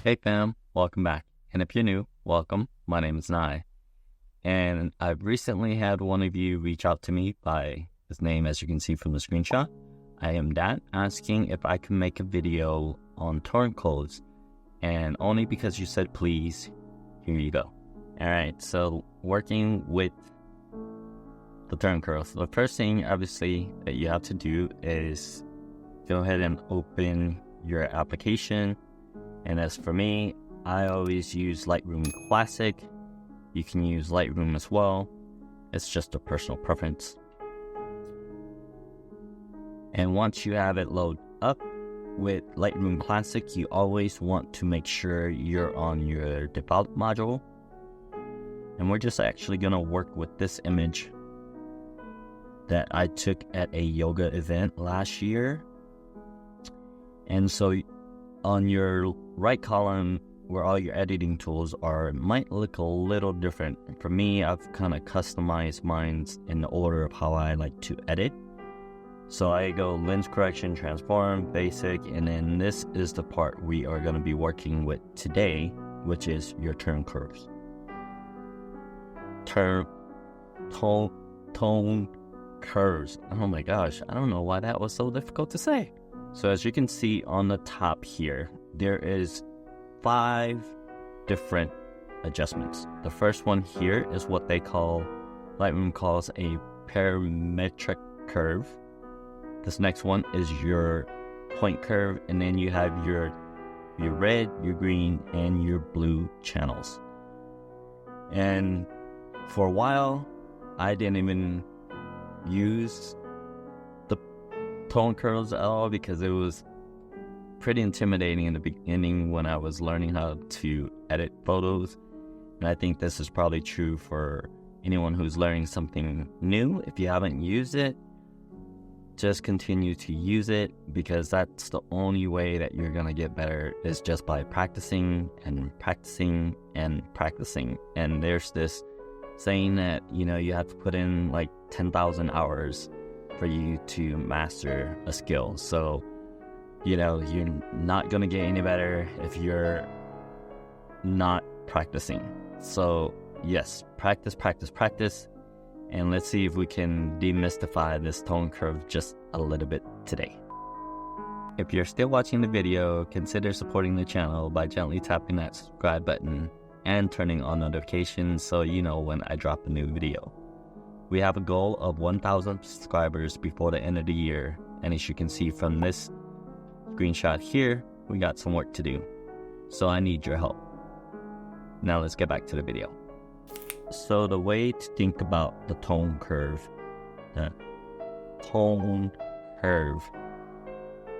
Hey fam, welcome back. And if you're new, welcome. My name is 𝗨𝗧𝗧. And I've recently had one of you reach out to me by his name, as you can see from the screenshot. I am Dat, asking if I can make a video on torrent codes. And only because you said please, here you go. Alright, so working with the torrent codes. The first thing, obviously, that you have to do is go ahead and open your application. And as for me, I always use Lightroom Classic. You can use Lightroom as well. It's just a personal preference. And once you have it load up with Lightroom Classic, you always want to make sure you're on your default module. And we're just actually going to work with this image that I took at a yoga event last year. And so on your right column where all your editing tools are, it might look a little different. For me, I've kind of customized mine in the order of how I like to edit. So I go lens correction, transform, basic, and then this is the part we are going to be working with today, which is your tone curves. Tone curves. Oh my gosh, I don't know why that was so difficult to say. So as you can see on the top here, there is 5 different adjustments. The first one here is what Lightroom calls a parametric curve. This next one is your point curve, and then you have your red, your green, and your blue channels. And for a while, I didn't even use the tone curves at all because it was pretty intimidating in the beginning when I was learning how to edit photos. And I think this is probably true for anyone who's learning something new. If you haven't used it, just continue to use it, because that's the only way that you're gonna get better, is just by practicing and practicing and practicing. And there's this saying that, you have to put in like 10,000 hours for you to master a skill. So, you're not going to get any better if you're not practicing. So, yes, practice, practice, practice. And let's see if we can demystify this tone curve just a little bit today. If you're still watching the video, consider supporting the channel by gently tapping that subscribe button and turning on notifications so you know when I drop a new video. We have a goal of 1,000 subscribers before the end of the year, and as you can see from this screenshot here, we got some work to do. So I need your help. Now let's get back to the video. So the way to think about the tone curve,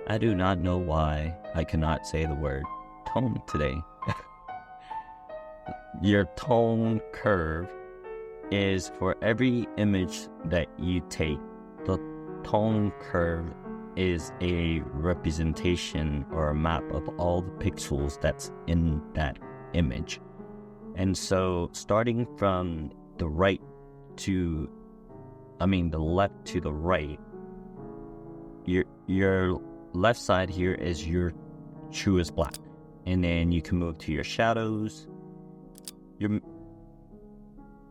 I do not know why I cannot say the word tone today. Your tone curve is for every image that you take. The tone curve is a representation or a map of all the pixels that's in that image. And so starting from the left to the right, your left side here is your truest black. And then you can move to your shadows,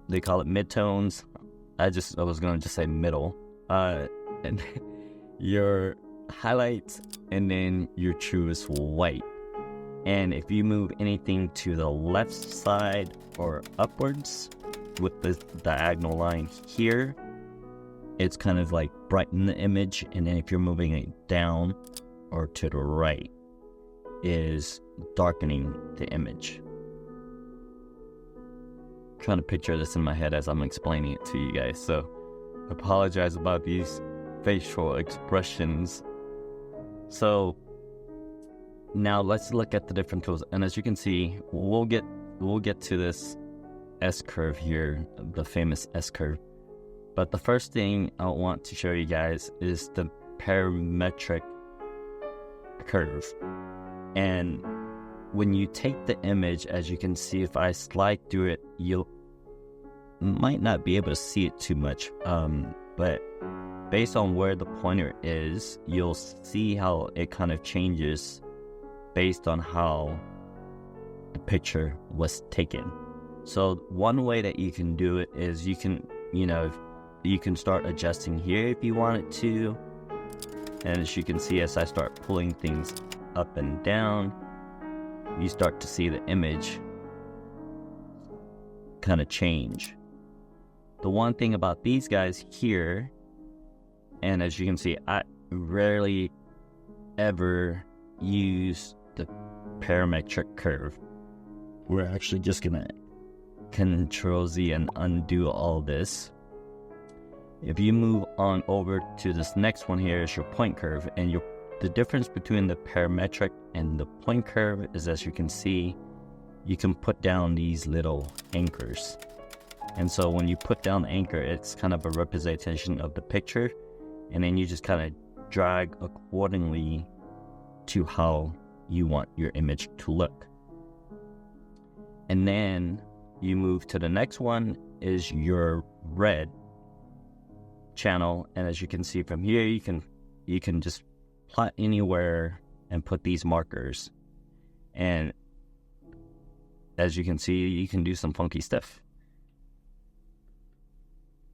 they call it midtones. I was going to just say middle. And your highlights, and then your truest white. And if you move anything to the left side or upwards with this diagonal line here, it's kind of like brighten the image. And then if you're moving it down or to the right, is darkening the image. I'm trying to picture this in my head as I'm explaining it to you guys, so I apologize about these facial expressions. So now let's look at the different tools, and as you can see, we'll get to this S curve here, the famous S curve. But the first thing I want to show you guys is the parametric curve. And when you take the image, as you can see, if I slide through it, you might not be able to see it too much, but based on where the pointer is, you'll see how it kind of changes based on how picture was taken. So one way that you can do it is you can, you can start adjusting here if you wanted to. And as you can see, as I start pulling things up and down, you start to see the image kind of change. The one thing about these guys here, and as you can see, I rarely ever use the parametric curve. We're actually just gonna Control-Z and undo all this. If you move on over to this next one here is your point curve, and the difference between the parametric and the point curve is, as you can see, you can put down these little anchors. And so when you put down the anchor, it's kind of a representation of the picture, and then you just kind of drag accordingly to how you want your image to look. And then you move to the next one is your red channel, and as you can see from here, you can just plot anywhere and put these markers, and as you can see, you can do some funky stuff.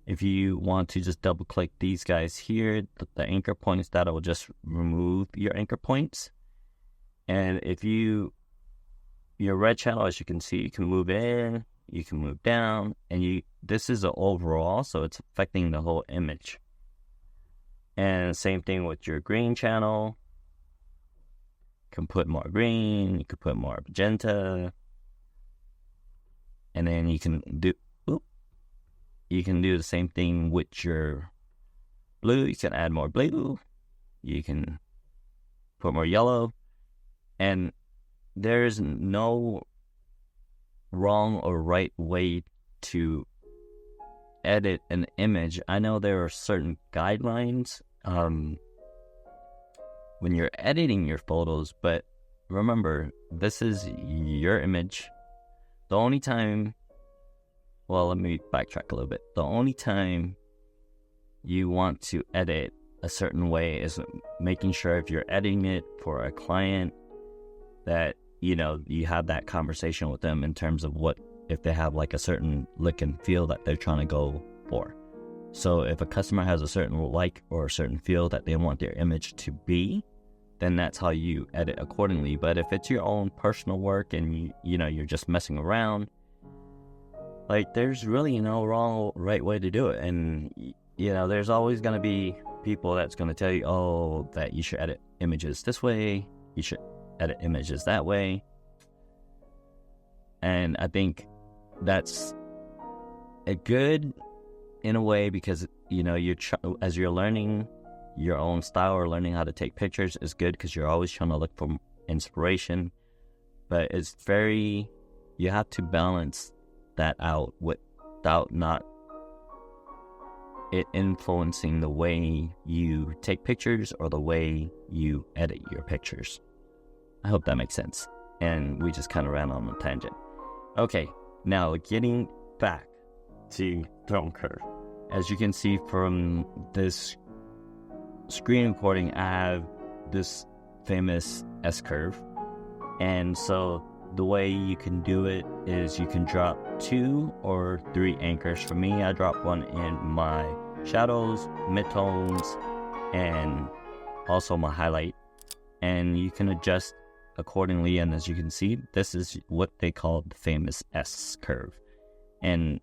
If you want to just double click these guys here, the anchor points, that will just remove your anchor points. And if your red channel, as you can see, you can move in, you can move down, and this is an overall, so it's affecting the whole image. And same thing with your green channel. You can put more green, you can put more magenta, and then you can do the same thing with your blue. You can add more blue, you can put more yellow, and there's no wrong or right way to edit an image. I know there are certain guidelines when you're editing your photos, but remember, this is your image. The only time, well, let me backtrack a little bit. The only time you want to edit a certain way is making sure if you're editing it for a client that, you have that conversation with them in terms of if they have like a certain look and feel that they're trying to go for. So if a customer has a certain like or a certain feel that they want their image to be, then that's how you edit accordingly. But if it's your own personal work and you're just messing around, like, there's really no wrong or right way to do it. And there's always going to be people that's going to tell you, that you should edit images this way, you should edit images that way. And I think that's a good in a way, because as you're learning your own style or learning how to take pictures is good, because you're always trying to look for inspiration. But it's you have to balance that out without not it influencing the way you take pictures or the way you edit your pictures. I hope that makes sense. And we just kind of ran on a tangent. Okay, now getting back to tone curve. As you can see from this screen recording, I have this famous S curve. And so the way you can do it is you can drop 2 or 3 anchors. For me, I drop one in my shadows, midtones, and also my highlight. And you can adjust accordingly. And as you can see, this is what they call the famous S curve. And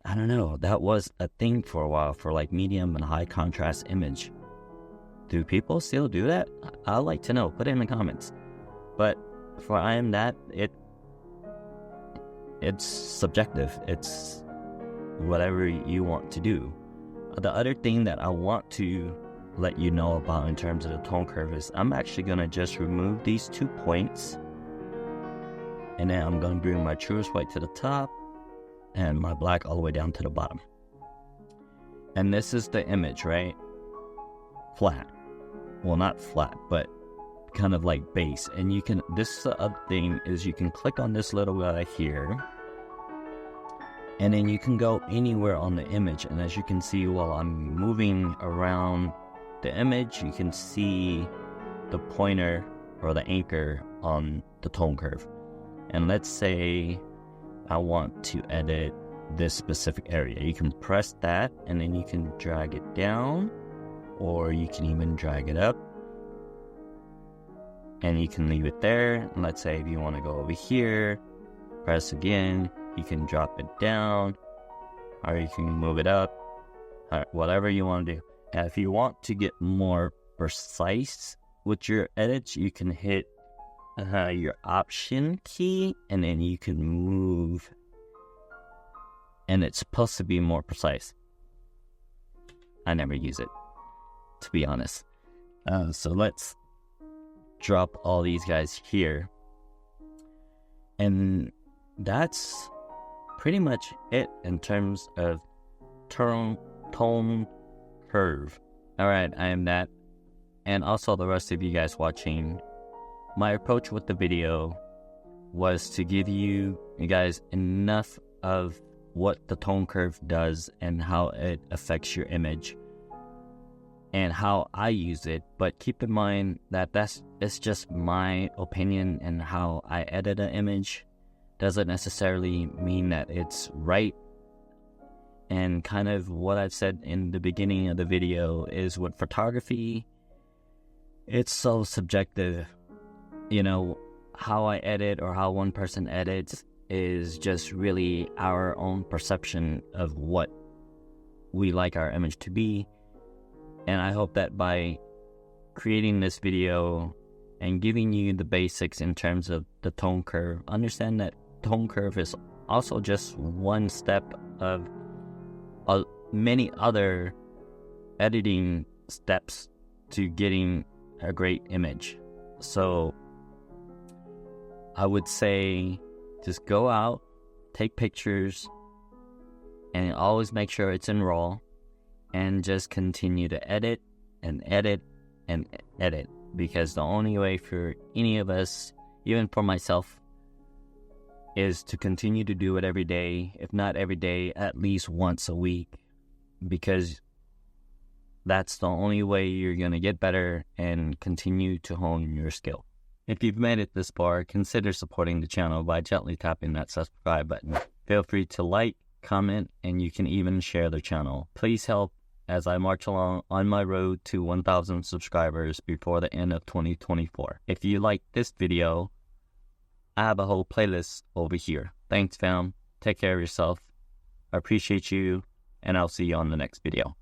I don't know, that was a thing for a while for like medium and high contrast image. Do people still do that? I'd like to know. Put it in the comments. But for I am that, it's subjective. It's whatever you want to do. The other thing that I want to let you know about in terms of the tone curve is I'm actually going to just remove these 2 points, and then I'm going to bring my truest white to the top and my black all the way down to the bottom. And this is the image, right? Flat. Well, not flat, but kind of like base. And you can, this other thing is you can click on this little guy here, and then you can go anywhere on the image. And as you can see, while I'm moving around the image, you can see the pointer or the anchor on the tone curve. And let's say I want to edit this specific area. You can press that and then you can drag it down, or you can even drag it up and you can leave it there. And let's say if you want to go over here, press again, you can drop it down, or you can move it up, whatever you want to do. And if you want to get more precise with your edits, you can hit your option key and then you can move, and it's supposed to be more precise. I never use it, to be honest. So let's drop all these guys here, and that's pretty much it in terms of tone curve. All right, I am that, and also the rest of you guys watching. My approach with the video was to give you guys enough of what the tone curve does and how it affects your image and how I use it. But keep in mind that it's just my opinion, and how I edit an image doesn't necessarily mean that it's right. And kind of what I've said in the beginning of the video is, with photography, it's so subjective. You know, how I edit or how one person edits is just really our own perception of what we like our image to be. And I hope that by creating this video and giving you the basics in terms of the tone curve, understand that tone curve is also just one step of many other editing steps to getting a great image. So I would say just go out, take pictures, and always make sure it's in RAW, and just continue to edit and edit and edit, because the only way for any of us, even for myself, is to continue to do it every day, if not every day, at least once a week, because that's the only way you're going to get better and continue to hone your skill. If you've made it this far, consider supporting the channel by gently tapping that subscribe button. Feel free to like, comment, and you can even share the channel. Please help as I march along on my road to 1,000 subscribers before the end of 2024. If you like this video, I have a whole playlist over here. Thanks, fam. Take care of yourself. I appreciate you, and I'll see you on the next video.